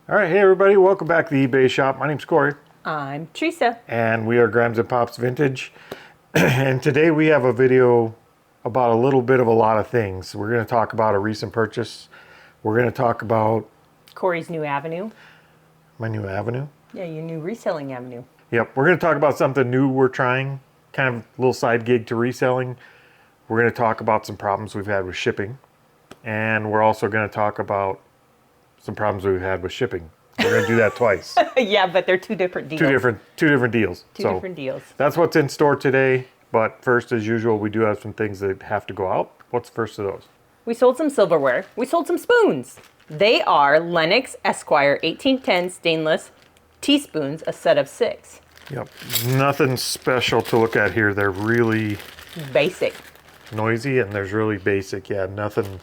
All right, hey everybody, welcome back to the eBay shop. My name's Corey. I'm Teresa. And we are Grams and Pops Vintage. And today we have a video about a little bit of a lot of things. We're going to talk about a recent purchase. We're going to talk about Corey's new avenue. my new avenue. Yeah, your new reselling avenue. Yep, we're going to talk about something new we're trying, kind of a little side gig to reselling. We're going to talk about some problems we've had with shipping. And we're also going to talk about some problems we've had with shipping. We're going to do that twice. Yeah, but they're two different deals. Two different deals. Two different deals. That's what's in store today. But first, as usual, we do have some things that have to go out. What's the first of those? We sold some silverware. We sold some spoons. They are Lennox Esquire 1810 stainless teaspoons, a set of 6. Yep. Nothing special to look at here. They're really Basic. noisy and there's really basic. Yeah, nothing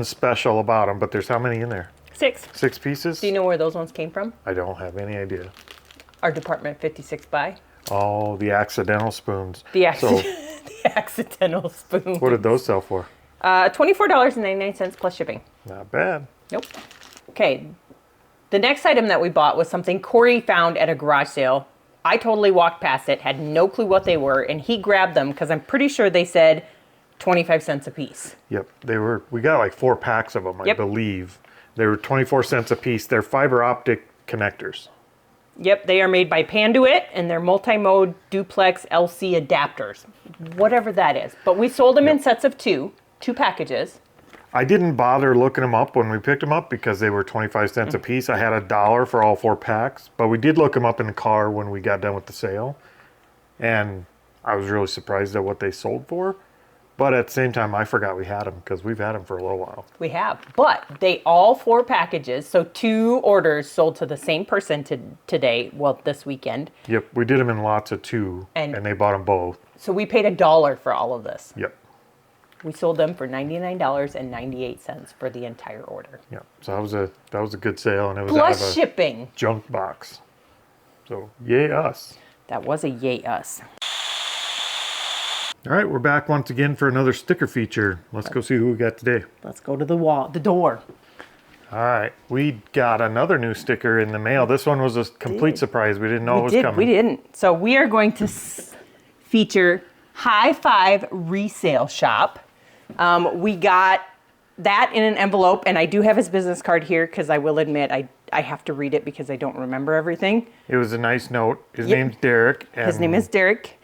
special about them. But there's how many in there? 6. 6 pieces? Do you know where those ones came from? I don't have any idea. Our Department 56 buy. Oh, the accidental spoons. The So, accidental spoon. what did those sell for? $24.99 plus shipping. Not bad. Nope. Okay. The next item that we bought was something Corey found at a garage sale. I totally walked past it, had no clue what they were, and he grabbed them because I'm pretty sure they said 25 cents a piece. Yep. We got like 4 packs of them, I believe. They were 24 cents a piece. They're fiber optic connectors. Yep, they are made by Panduit, and they're multi-mode duplex LC adapters, whatever that is. But we sold them in sets of 2 packages. I didn't bother looking them up when we picked them up because they were 25 cents a piece. I had $1 for all 4 packs, but we did look them up in the car when we got done with the sale. And I was really surprised at what they sold for. But at the same time, I forgot we had them because we've had them for a little while. We have, but they all 4 packages, so 2 orders sold to the same person today, well, this weekend. Yep, we did them in lots of 2, and they bought them both. So we paid $1 for all of this. Yep. We sold them for $99.98 for the entire order. Yep. So that was a good sale, and it was Plus out of a shipping. junk box. So yay us. That was a yay us. All right, we're back once again for another sticker feature. Let's go see who we got today. Let's go to the door. All right, we got another new sticker in the mail. This one was a complete surprise. We didn't know it was coming. We didn't. So we are going to feature High Five Resale Shop. We got that in an envelope, and I do have his business card here because I will admit I have to read it because I don't remember everything. It was a nice note. His name's Derek. His name is Derek.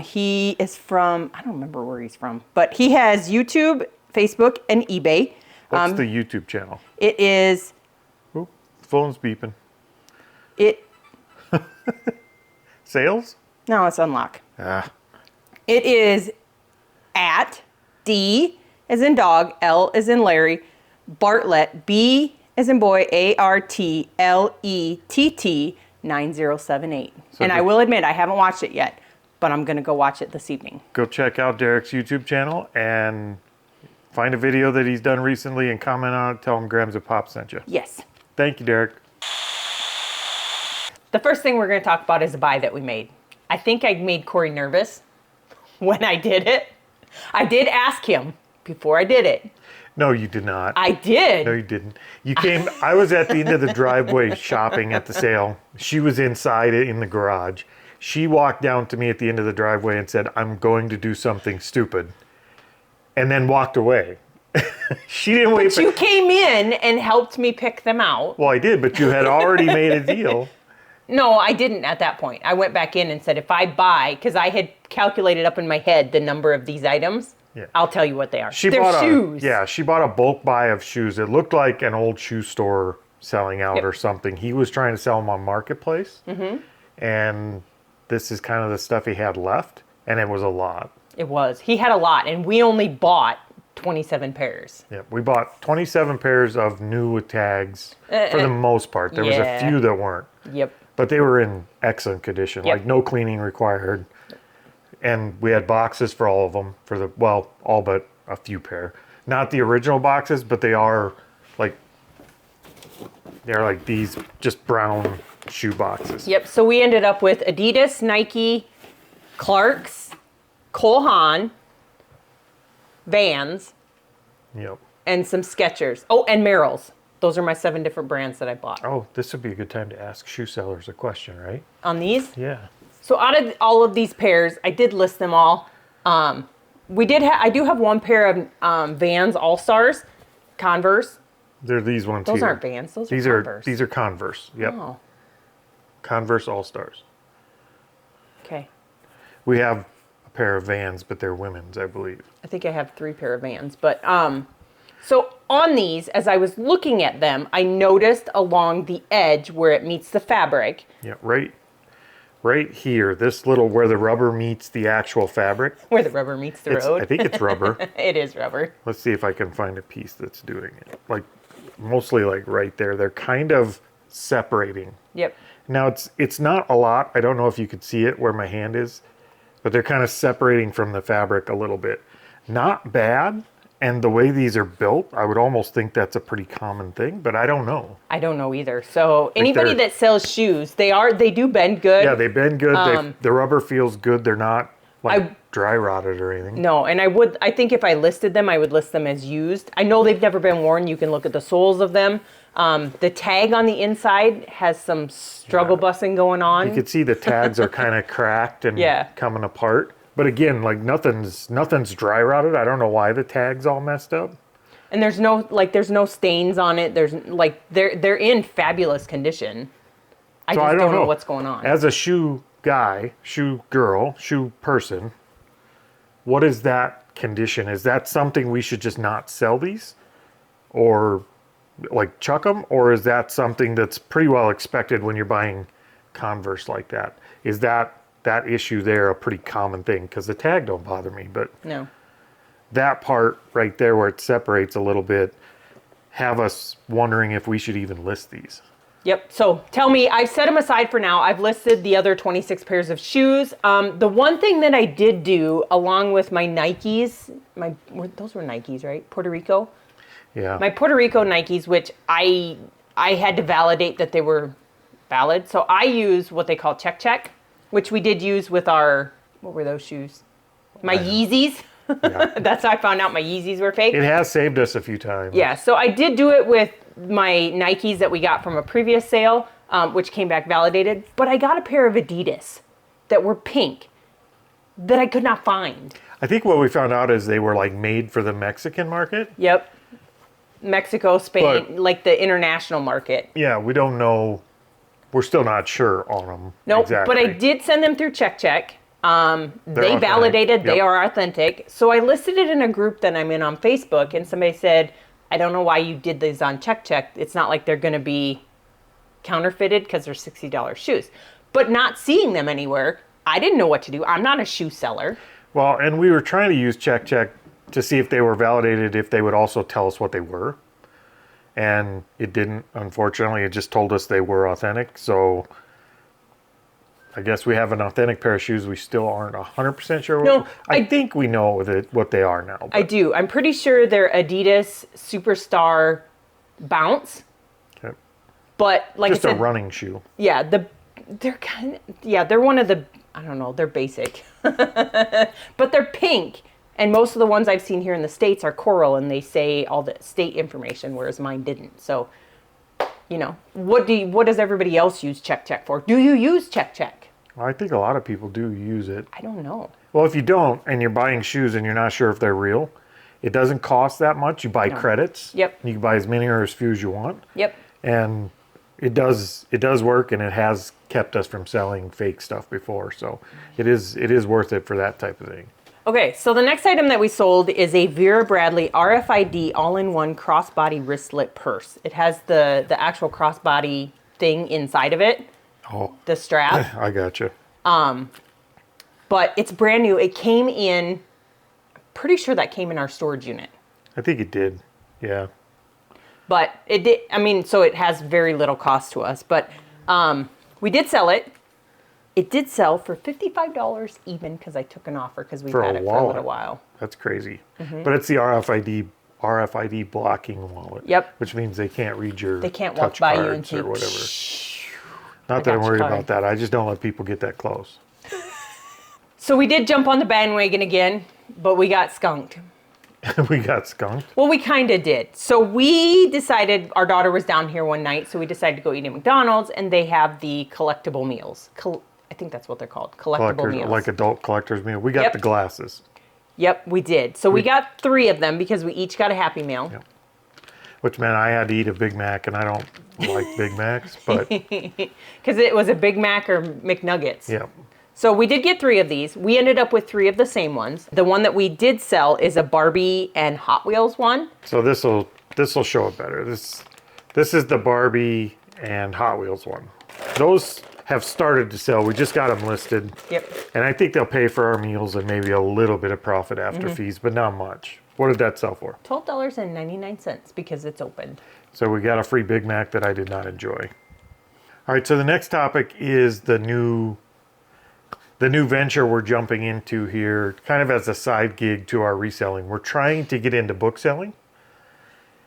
He is from, I don't remember where he's from, but he has YouTube, Facebook, and eBay. What's the YouTube channel? It is... Oop, phone's beeping. It... Sales? No, it's unlock. Ah. It is at D as in dog, L as in Larry, Bartlett, B as in boy, ARTLETT 9078. And I will admit, I haven't watched it yet, but I'm going to go watch it this evening. Go check out Derek's YouTube channel and find a video that he's done recently and comment on it. Tell him Grams and Pop sent you. Yes. Thank you, Derek. The first thing we're going to talk about is a buy that we made. I think I made Corey nervous when I did it. I did ask him before I did it. No, you did not. I did. No, you didn't. You came, I was at the end of the driveway shopping at the sale. She was inside in the garage. She walked down to me at the end of the driveway and said, "I'm going to do something stupid." And then walked away. She didn't wait But you came in and helped me pick them out. Well, I did, but you had already made a deal. No, I didn't at that point. I went back in and said, if I buy, because I had calculated up in my head the number of these items, I'll tell you what they are. They're shoes. She bought a bulk buy of shoes. It looked like an old shoe store selling out or something. He was trying to sell them on Marketplace. And this is kind of the stuff he had left, and it was a lot. It was. He had a lot, and we only bought 27 pairs. Yeah, we bought 27 pairs of new with tags for the most part. There was a few that weren't. Yep. But they were in excellent condition, like no cleaning required. And we had boxes for all of them, for the, well, all but a few pair. Not the original boxes, but they're like these just brown shoe boxes. Yep, so we ended up with Adidas, Nike, Clark's, Cole Haan, Vans, Yep. and some Skechers. Oh, and Merrell's. Those are my 7 different brands that I bought. Oh, this would be a good time to ask shoe sellers a question, right? On these? Yeah. So out of all of these pairs, I did list them all. I do have one pair of Vans All-Stars, Converse. They're these ones Those here. aren't Vans, those These are are Converse. these are Converse. Yep. Oh, Converse All-Stars. okay. We have a pair of Vans, but they're women's, I believe. I think I have 3 pair of Vans, but so on these, as I was looking at them, I noticed along the edge where it meets the fabric. Yeah, right here, this little where the rubber meets the actual fabric. Where the rubber meets the road. I think it's rubber. It is rubber. Let's see if I can find a piece that's doing it. Like mostly like right there. They're kind of separating. Yep. Now it's not a lot. I don't know if you could see it where my hand is, but they're kind of separating from the fabric a little bit. Not bad. And the way these are built, I would almost think that's a pretty common thing, but I don't know. I don't know either. So anybody that sells shoes, they do bend good. Yeah, they bend good. The rubber feels good. They're not like dry rotted or anything. No, and I think if I listed them, I would list them as used. I know they've never been worn. You can look at the soles of them. The tag on the inside has some struggle bussing going on. You can see the tags are kind of cracked and coming apart. But again, like nothing's dry rotted. I don't know why the tag's all messed up. And there's no stains on it. There's like they're in fabulous condition. I just don't know what's going on. As a shoe guy, shoe girl, shoe person, what is that condition? Is that something we should just not sell these? Or like chuck them? Or is that something that's pretty well expected when you're buying Converse like that? Is that issue there a pretty common thing? Because the tag don't bother me, but No. that part right there where it separates a little bit have us wondering if we should even list these. Yep. So tell me, I've set them aside for now. I've listed the other 26 pairs of shoes. The one thing that I did do along with my Nikes, those were Nikes, right? Puerto Rico? Yeah. My Puerto Rico Nikes, which I had to validate that they were valid. So I use what they call check, which we did use with what were those shoes? My Yeezys. Yeah. That's how I found out my Yeezys were fake. It has saved us a few times. Yeah, so I did do it with my Nikes that we got from a previous sale, which came back validated. But I got a pair of Adidas that were pink that I could not find. I think what we found out is they were like made for the Mexican market. Yep. Mexico, Spain, like the international market. Yeah, we don't know. We're still not sure on them. Nope, exactly. but I did send them through check. They authentic. validated they Yep. are authentic. So I listed it in a group that I'm in on Facebook, and somebody said, I don't know why you did these on check. It's not like they're going to be counterfeited because they're $60 shoes. But not seeing them anywhere, I didn't know what to do. I'm not a shoe seller. Well, and we were trying to use check to see if they were validated, if they would also tell us what they were. And it didn't, unfortunately. It just told us they were authentic. So I guess we have an authentic pair of shoes. We still aren't 100% sure. No, I think we know what they are now. I do. I'm pretty sure they're Adidas Superstar Bounce. Okay. But like Just I said, a running shoe. yeah, they're one of the, I don't know, they're basic. But they're pink. And most of the ones I've seen here in the States are coral, and they say all the state information, whereas mine didn't. So, what does everybody else use check for? Do you use check? Well, I think a lot of people do use it. I don't know. Well, if you don't, and you're buying shoes and you're not sure if they're real, it doesn't cost that much. You buy credits. Yep. You can buy as many or as few as you want. Yep. And it does work, and it has kept us from selling fake stuff before. So it is worth it for that type of thing. Okay, so the next item that we sold is a Vera Bradley RFID all-in-one crossbody wristlet purse. It has the actual crossbody thing inside of it, the strap. I gotcha. But it's brand new. It came in, pretty sure that came in our storage unit. I think it did. Yeah. But it did, so it has very little cost to us. But we did sell it. It did sell for $55 even because I took an offer because we've had it for a little while. That's crazy. But it's the RFID blocking wallet. Yep. Which means they can't read your They can't touch walk by you and cards say, or whatever. "Shh." Not that I'm got your worried card. about that. I just don't let people get that close. So we did jump on the bandwagon again, but we got skunked. We got skunked. Well, we kind of did. So we decided, our daughter was down here one night, so we decided to go eat at McDonald's, and they have the collectible meals. I think that's what they're called, collectible Collectors, meals. like adult collector's meal. We got Yep. the glasses. Yep, we did. So we got 3 of them because we each got a Happy Meal. Yep. Which meant I had to eat a Big Mac, and I don't like Big Macs, but Because it was a Big Mac or McNuggets. yeah. So we did get 3 of these. We ended up with 3 of the same ones. The one that we did sell is a Barbie and Hot Wheels one. So this'll show it better. This is the Barbie and Hot Wheels one. Those have started to sell. We just got them listed. Yep. And I think they'll pay for our meals and maybe a little bit of profit after fees, but not much. What did that sell for? $12.99 because it's opened. So we got a free Big Mac that I did not enjoy. All right, so the next topic is the new venture we're jumping into here, kind of as a side gig to our reselling. We're trying to get into book selling,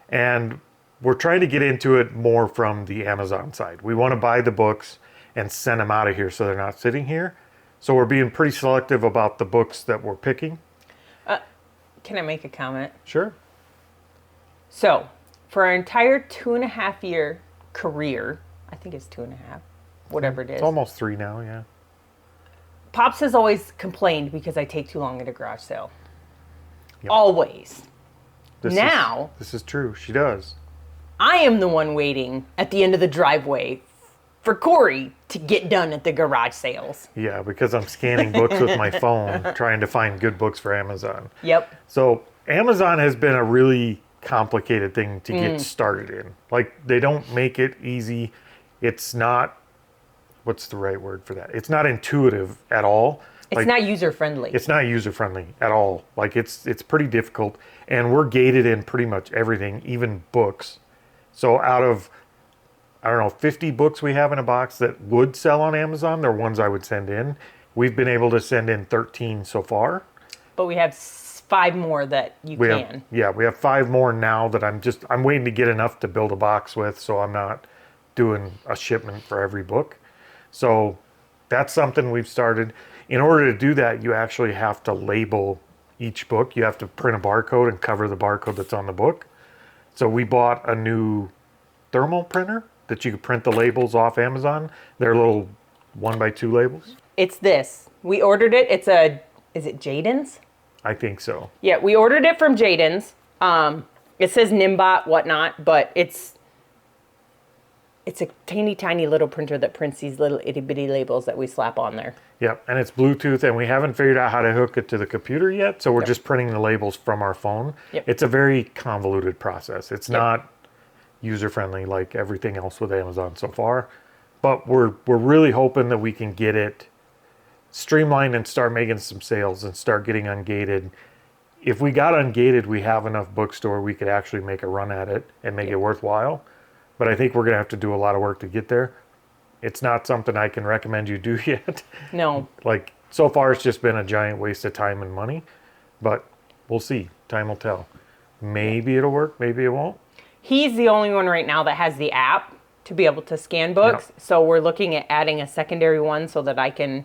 and we're trying to get into it more from the Amazon side. We want to buy the books and send them out of here so they're not sitting here. So we're being pretty selective about the books that we're picking. Can I make a comment? Sure. So, for our entire 2.5-year career, I think it's 2.5, whatever it is. It's almost 3 now, yeah. Pops has always complained because I take too long at a garage sale. Yep. Always. This is true. She does. I am the one waiting at the end of the driveway for Corey to get done at the garage sales. Yeah, because I'm scanning books with my phone, trying to find good books for Amazon. Yep. So Amazon has been a really complicated thing to get started in. Like, they don't make it easy. It's not, what's the right word for that? It's not intuitive at all. It's not user friendly. It's not user friendly at all. Like, it's pretty difficult, and we're gated in pretty much everything, even books. So out of, I don't know, 50 books we have in a box that would sell on Amazon, they're ones I would send in. We've been able to send in 13 so far. But we have 5 more that you can. We have 5 more now that I'm waiting to get enough to build a box with, so I'm not doing a shipment for every book. So that's something we've started. In order to do that, you actually have to label each book. You have to print a barcode and cover the barcode that's on the book. So we bought a new thermal printer that you can print the labels off Amazon. They're little 1x2 labels. It's this. We ordered it. Is it Jaden's? I think so. Yeah, we ordered it from Jaden's. It says Nimbot, whatnot, but it's a teeny tiny little printer that prints these little itty bitty labels that we slap on there. Yep, and it's Bluetooth, and we haven't figured out how to hook it to the computer yet, so we're just printing the labels from our phone. Yep. It's a very convoluted process. It's not user-friendly like everything else with Amazon so far, but we're really hoping that we can get it streamlined and start making some sales and start getting ungated. If we got ungated, we have enough bookstore we could actually make a run at it and make it worthwhile, but I think we're going to have to do a lot of work to get there. It's not something I can recommend you do yet. No. Like, so far it's just been a giant waste of time and money, but we'll see. Time will tell. Maybe it'll work, maybe it won't. He's the only one right now that has the app to be able to scan books. Yep. So we're looking at adding a secondary one so that I can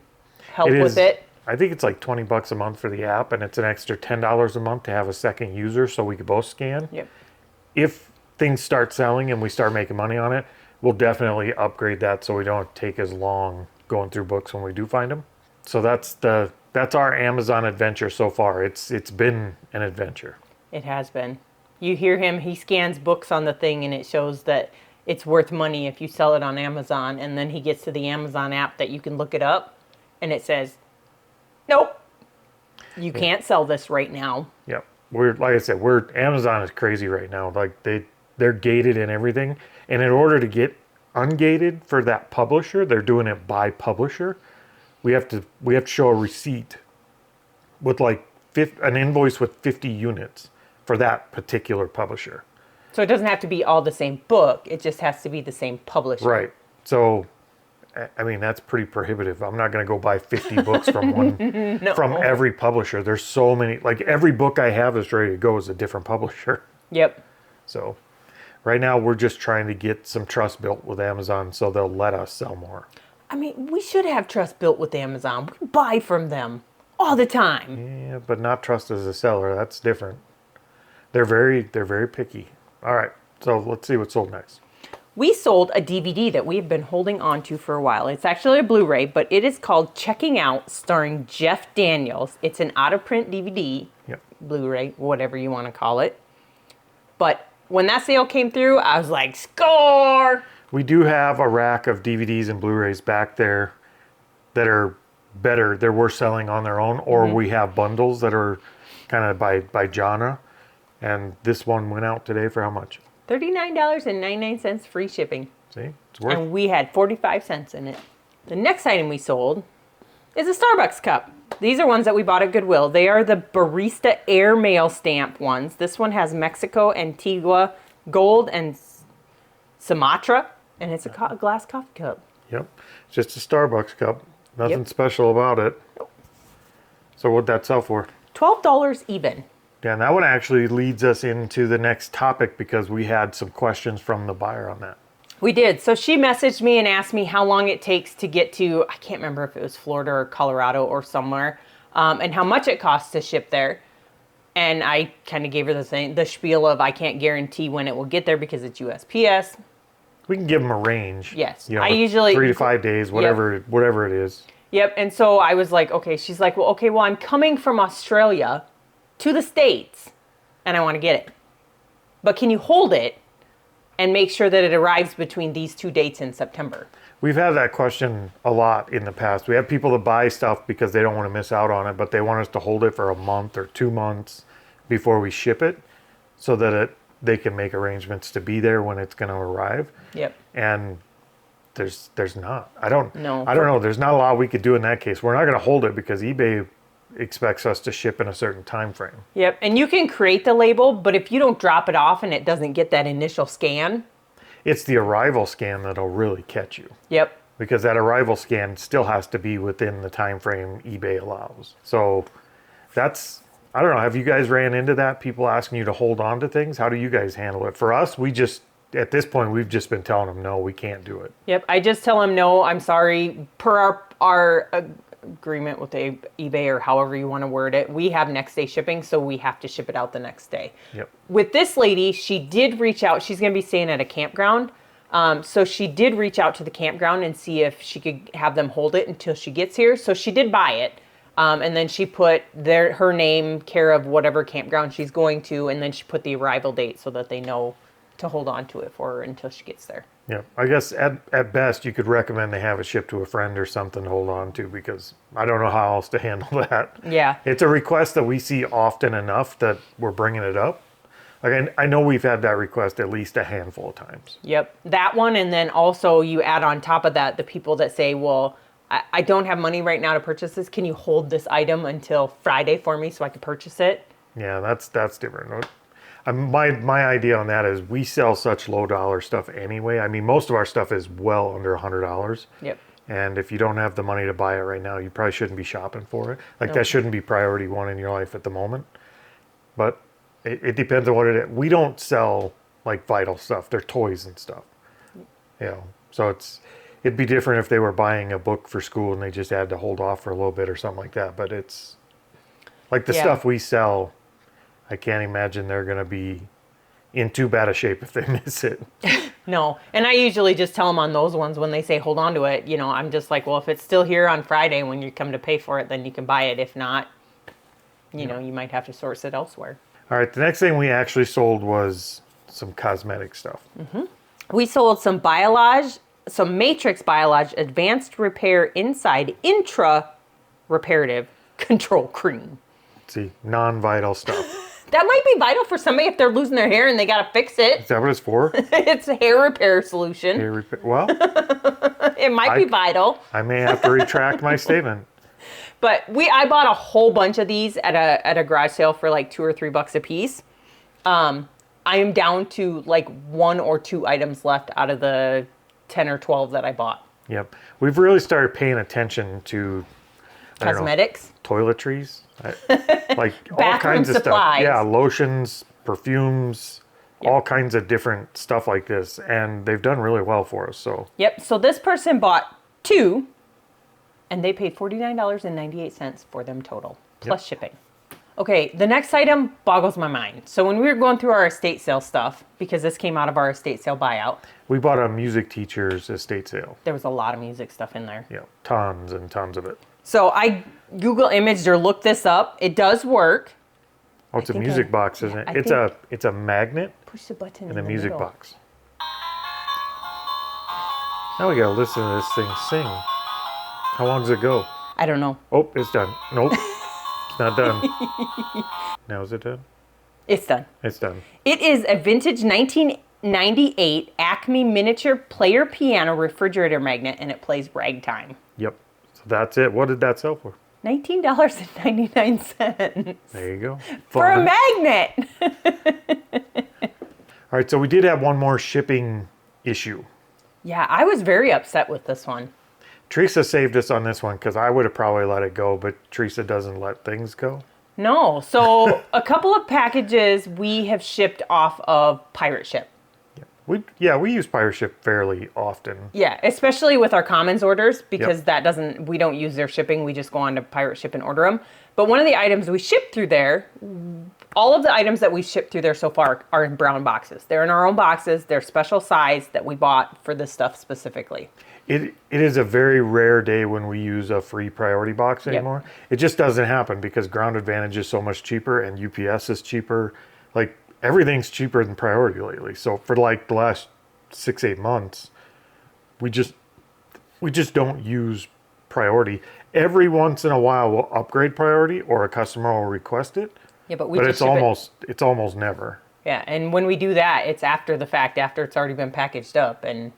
help with it. I think it's like $20 a month for the app, and it's an extra $10 a month to have a second user so we could both scan. Yep. If things start selling and we start making money on it, we'll definitely upgrade that so we don't take as long going through books when we do find them. So that's our Amazon adventure so far. It's been an adventure. It has been. You hear him, he scans books on the thing and it shows that it's worth money if you sell it on Amazon, and then he gets to the Amazon app that you can look it up and it says, nope, you can't sell this right now. Yep. Amazon is crazy right now. Like, they're gated and everything. And in order to get ungated for that publisher, they're doing it by publisher. We have to show a receipt with like an invoice with 50 units for that particular publisher. So it doesn't have to be all the same book. It just has to be the same publisher. Right. So, I mean, that's pretty prohibitive. I'm not going to go buy 50 books from from every publisher. There's so many. Like, every book I have that's ready to go is a different publisher. Yep. So, right now we're just trying to get some trust built with Amazon so they'll let us sell more. I mean, we should have trust built with Amazon. We buy from them all the time. Yeah, but not trust as a seller. That's different. They're very picky. All right, so let's see what's sold next. We sold a DVD that we have been holding on to for a while. It's actually a Blu-ray, but it is called Checking Out, starring Jeff Daniels. It's an out-of-print DVD, Yep. Blu-ray, whatever you want to call it. But when that sale came through, I was like, score! We do have a rack of DVDs and Blu-rays back there that are better. They're worth selling on their own, or we have bundles that are kind of by genre. And this one went out today for how much? $39.99 free shipping. See, it's worth. And we had 45 cents in it. The next item we sold is a Starbucks cup. These are ones that we bought at Goodwill. They are the Barista Air Mail Stamp ones. This one has Mexico, Antigua, Gold, and Sumatra. And it's a glass coffee cup. Yep, it's just a Starbucks cup. Nothing Yep. special about it. So what'd that sell for? $12 even. Yeah, and that one actually leads us into the next topic because we had some questions from the buyer on that. We did. So she messaged me and asked me how long it takes to get to, I can't remember if it was Florida or Colorado or somewhere, and how much it costs to ship there. And I kind of gave her the spiel of I can't guarantee when it will get there because it's USPS. We can give them a range. Yes. You know, I usually 3 to 5 days, whatever it is. Yep. And so I was like, okay. She's like, well, okay, well, I'm coming from Australia to the States and I want to get it. But can you hold it and make sure that it arrives between these two dates in September? We've had that question a lot in the past. We have people that buy stuff because they don't want to miss out on it, but they want us to hold it for a month or 2 months before we ship it so that they can make arrangements to be there when it's going to arrive. Yep. And there's not. I don't No. know. There's not a lot we could do in that case. We're not going to hold it because eBay expects us to ship in a certain time frame. Yep. And you can create the label, but if you don't drop it off and it doesn't get that initial scan. It's the arrival scan that'll really catch you. Yep. Because that arrival scan still has to be within the time frame eBay allows. So that's, I don't know, have you guys ran into that? People asking you to hold on to things? How do you guys handle it? For us, at this point, we've just been telling them, no, we can't do it. Yep. I just tell them, no, I'm sorry. Per our agreement with the eBay or however you want to word it, we have next day shipping, so we have to ship it out the next day. Yep. With this lady, she did reach out. She's going to be staying at a campground. So she did reach out to the campground and see if she could have them hold it until she gets here. So she did buy it. And then she put her name, care of whatever campground she's going to, and then she put the arrival date so that they know to hold on to it for her until she gets there. Yeah, I guess at best you could recommend they have it shipped to a friend or something to hold on to because I don't know how else to handle that. Yeah. It's a request that we see often enough that we're bringing it up. Like I know we've had that request at least a handful of times. Yep, that one, and then also you add on top of that the people that say, well, I don't have money right now to purchase this. Can you hold this item until Friday for me so I can purchase it? Yeah, that's different. My idea on that is we sell such low dollar stuff anyway. I mean, most of our stuff is well under $100. Yep. And if you don't have the money to buy it right now, you probably shouldn't be shopping for it. Like that shouldn't be priority one in your life at the moment. But it depends on what it is. We don't sell like vital stuff. They're toys and stuff. You know, so it'd be different if they were buying a book for school and they just had to hold off for a little bit or something like that. But it's like the stuff we sell, I can't imagine they're going to be in too bad a shape if they miss it. No. And I usually just tell them on those ones when they say hold on to it, you know, I'm just like, well, if it's still here on Friday when you come to pay for it, then you can buy it. If not, you know, you might have to source it elsewhere. All right. The next thing we actually sold was some cosmetic stuff. Mm-hmm. We sold some Matrix Biolage Advanced Repair Inside Intra Reparative Control Cream. Let's see, non-vital stuff. That might be vital for somebody if they're losing their hair and they got to fix it. Is that what it's for? It's a hair repair solution. Hair repair. Well, it might be vital. I may have to retract my statement. But I bought a whole bunch of these at a garage sale for like $2 or $3 a piece. I am down to like 1 or 2 items left out of the 10 or 12 that I bought. Yep. We've really started paying attention to cosmetics, toiletries, like all bathroom kinds of supplies. stuff. Yeah, lotions, perfumes, all kinds of different stuff like this, and they've done really well for us. So yep. So this person bought 2, and they paid $49.98 for them total, plus shipping. Okay, the next item boggles my mind. So when we were going through our estate sale stuff, because this came out of our estate sale buyout, We bought a music teacher's estate sale. there was a lot of music stuff in there. Yeah, tons and tons of it. So I Google imaged or looked this up. It does work. Oh, it's a think music I- box, isn't yeah, it? It's a magnet Push the button and in a the music middle. box. Now we gotta listen to this thing sing. How long does it go? I don't know. Oh, it's done. Nope, it's not done. Now is it done? It's done. It's done. It is a vintage 1998 Acme miniature player piano refrigerator magnet, and it plays ragtime. Yep. So that's it. What did that sell for? $19.99 There you go. for a Fun. magnet. All right, so we did have one more shipping issue. Yeah, I was very upset with this one. Teresa saved us on this one because I would have probably let it go, but Teresa doesn't let things go. No, so a couple of packages we have shipped off of Pirate Ship. We use Pirate Ship fairly often. Yeah, especially with our commons orders because Yep. we don't use their shipping. We just go on to Pirate Ship and order them. But one of the items we shipped through there, all of the items that we've shipped through there so far are in brown boxes. They're in our own boxes. They're special size that we bought for this stuff specifically. It is a very rare day when we use a free priority box anymore. It just doesn't happen because Ground Advantage is so much cheaper and UPS is cheaper. Like everything's cheaper than priority lately. So for like the last 6-8 months, we just don't use priority. Every once in a while we'll upgrade priority or a customer will request it. Yeah, but we But just ship it. it's almost never. Yeah, and when we do that, it's after the fact, after it's already been packaged up, and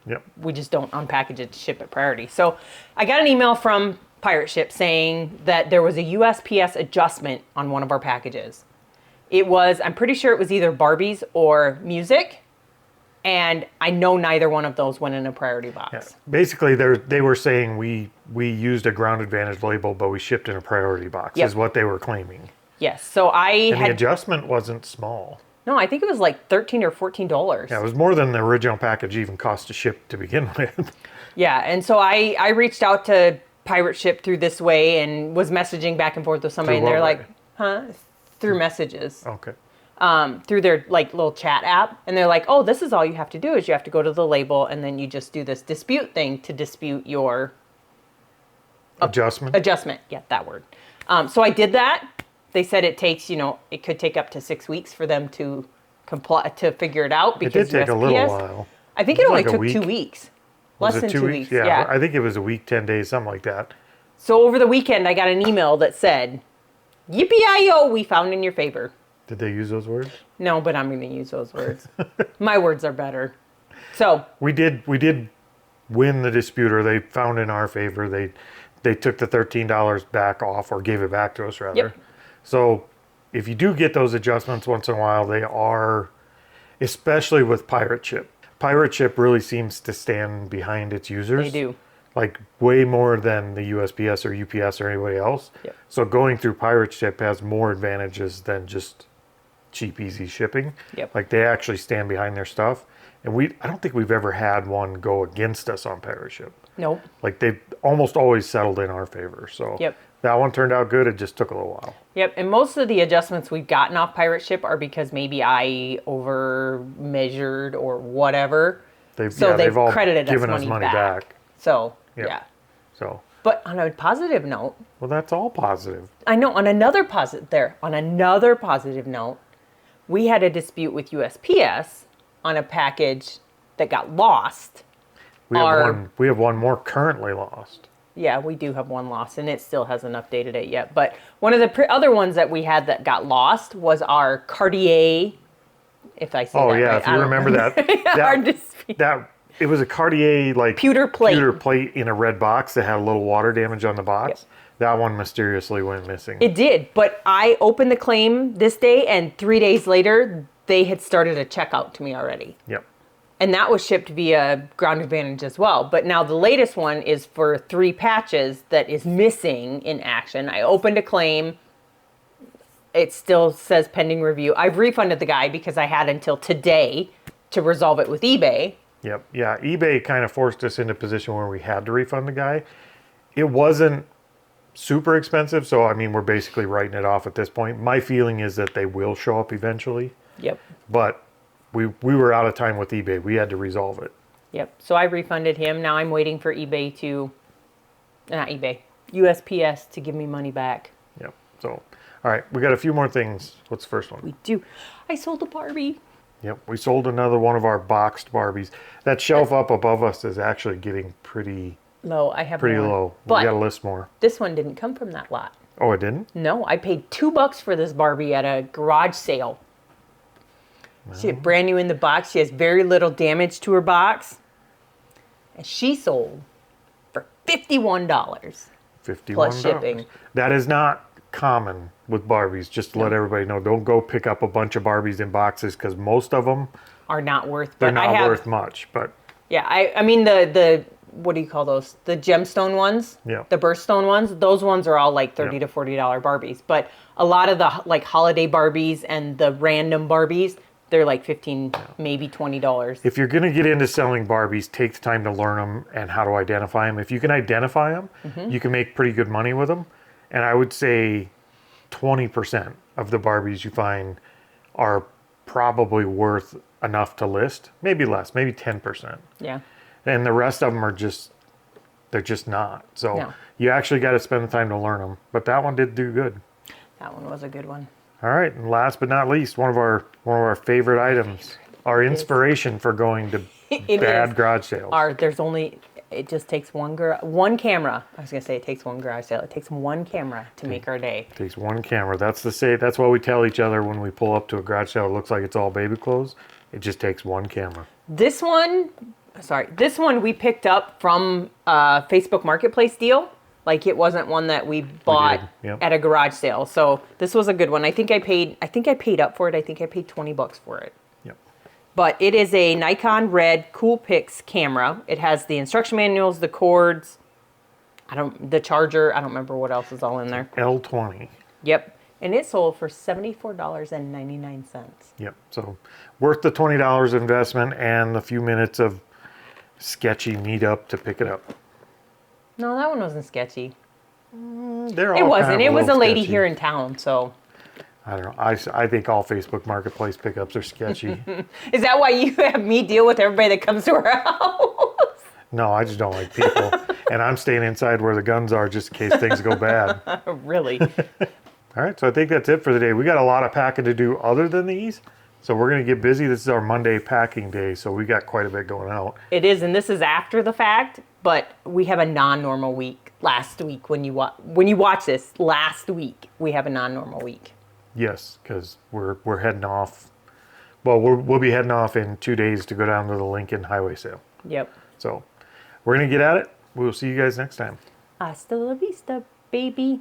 Yep. we just don't unpackage it to ship it priority. So I got an email from Pirate Ship saying that there was a USPS adjustment on one of our packages. I'm pretty sure it was either Barbies or music, and I know neither one of those went in a priority box. Yeah. Basically, they were saying we used a Ground Advantage label, but we shipped in a priority box, Yep. is what they were claiming. Yes, so And the adjustment wasn't small. no, I think it was like $13 or $14. Yeah, it was more than the original package even cost to ship to begin with. Yeah, and so I reached out to Pirate Ship through this way and was messaging back and forth with somebody, Through and they're what like, way? huh? Through messages. Okay. Through their like little chat app, and they're like, oh, this is all you have to do is you have to go to the label and then you just do this dispute thing to dispute your Adjustment. adjustment. Yeah, that word. So I did that. They said it takes, it could take up to 6 weeks for them to comply, to figure it out It because did take a little USPS while. I think it Was it only like a took week? 2 weeks. Was Less it than 2 weeks. Yeah, I think it was a week, 10 days, something like that. So over the weekend, I got an email that said, yippee-i-yo, we found in your favor. Did they use those words? No, but I'm going to use those words. My words are better. So We did win the dispute, or they found in our favor. They took the $13 back off, or gave it back to us rather. Yep. So if you do get those adjustments once in a while, they are, especially with Pirate Ship. Pirate Ship really seems to stand behind its users. they do. Like way more than the USPS or UPS or anybody else. Yep. So going through Pirate Ship has more advantages than just cheap, easy shipping. Yep. Like they actually stand behind their stuff. And I don't think we've ever had one go against us on Pirate Ship. Nope. Like they've almost always settled in our favor. So Yep. that one turned out good. It just took a little while. Yep, and most of the adjustments we've gotten off Pirate Ship are because maybe I over measured or whatever. They've all credited given us us money money back. back. So, Yep. yeah. So, But on a positive note, well, that's all positive. I know on another positive note, we had a dispute with USPS on a package that got lost. We have one more currently lost. Yeah, we do have one lost, and it still hasn't updated it yet. But one of the other ones that we had that got lost was our Cartier. If I say Oh that yeah, right. if you remember that. Our dispute. That it was a Cartier like Pewter plate. in a red box that had a little water damage on the box. That one mysteriously went missing. It did, but I opened the claim this day, and 3 days later, they had started a checkout to me already. Yep. And that was shipped via Ground Advantage as well. But now the latest one is for 3 patches that is missing in action. I opened a claim. It still says pending review. I've refunded the guy because I had until today to resolve it with eBay. Yep. Yeah. eBay kind of forced us into a position where we had to refund the guy. It wasn't super expensive. So, I mean, we're basically writing it off at this point. My feeling is that they will show up eventually, Yep. but we were out of time with eBay. We had to resolve it. Yep. So I refunded him. Now I'm waiting for not eBay, USPS to give me money back. Yep. So, all right, we got a few more things. What's the first one? We do. I sold a Barbie. Yep, we sold another one of our boxed Barbies. That shelf up above us is actually getting pretty Low. I have pretty more. low. We But got to list more. this one didn't come from that lot. Oh, it didn't? No, I paid $2 for this Barbie at a garage sale. She had brand new in the box. She has very little damage to her box. And she sold for $51. 51 Plus shipping. That is not common with Barbies. Just to let everybody know, don't go pick up a bunch of Barbies in boxes because most of them, Are not worth. they're But I not have, worth much. But yeah, I mean the what do you call those? The gemstone ones. Yeah. The birthstone ones. Those ones are all like $30 Yeah. to $40 Barbies. But a lot of the like holiday Barbies and the random Barbies, they're like $15, maybe $20. if you're going to get into selling Barbies, take the time to learn them and how to identify them. If you can identify them, you can make pretty good money with them. And I would say 20% of the Barbies you find are probably worth enough to list. Maybe less, maybe 10%. Yeah. And the rest of them are they're just not. So No. you actually got to spend the time to learn them. But that one did do good. That one was a good one. All right, and last but not least, one of our favorite items, our inspiration for going to It bad is. garage sales. It just takes one camera. I was gonna say it takes one garage sale. It takes one camera to make our day. Takes one camera. That's what we tell each other when we pull up to a garage sale. It looks like it's all baby clothes. It just takes one camera. This one we picked up from a Facebook Marketplace deal. Like it wasn't one that we bought Yep. at a garage sale. So this was a good one. I think I paid up for it. I think I paid $20 for it. Yep. But it is a Nikon Red Coolpix camera. It has the instruction manuals, the cords, the charger. I don't remember what else is all in there. L20. Yep. And it sold for $74.99. Yep. So worth the $20 investment and a few minutes of sketchy meetup to pick it up. No, that one wasn't sketchy. They're all It wasn't. kind of It was a little lady sketchy. here in town, so. I don't know. I think all Facebook Marketplace pickups are sketchy. Is that why you have me deal with everybody that comes to our house? No, I just don't like people. And I'm staying inside where the guns are just in case things go bad. Really? All right, so I think that's it for the day. We got a lot of packing to do other than these. So we're going to get busy. This is our Monday packing day, so we got quite a bit going out. It is, and this is after the fact, but we have a non-normal week. Last week, when you watch this, last week, we have a non-normal week. Yes, because we're heading off. Well, we'll be heading off in 2 days to go down to the Lincoln Highway sale. Yep. So we're going to get at it. We'll see you guys next time. Hasta la vista, baby.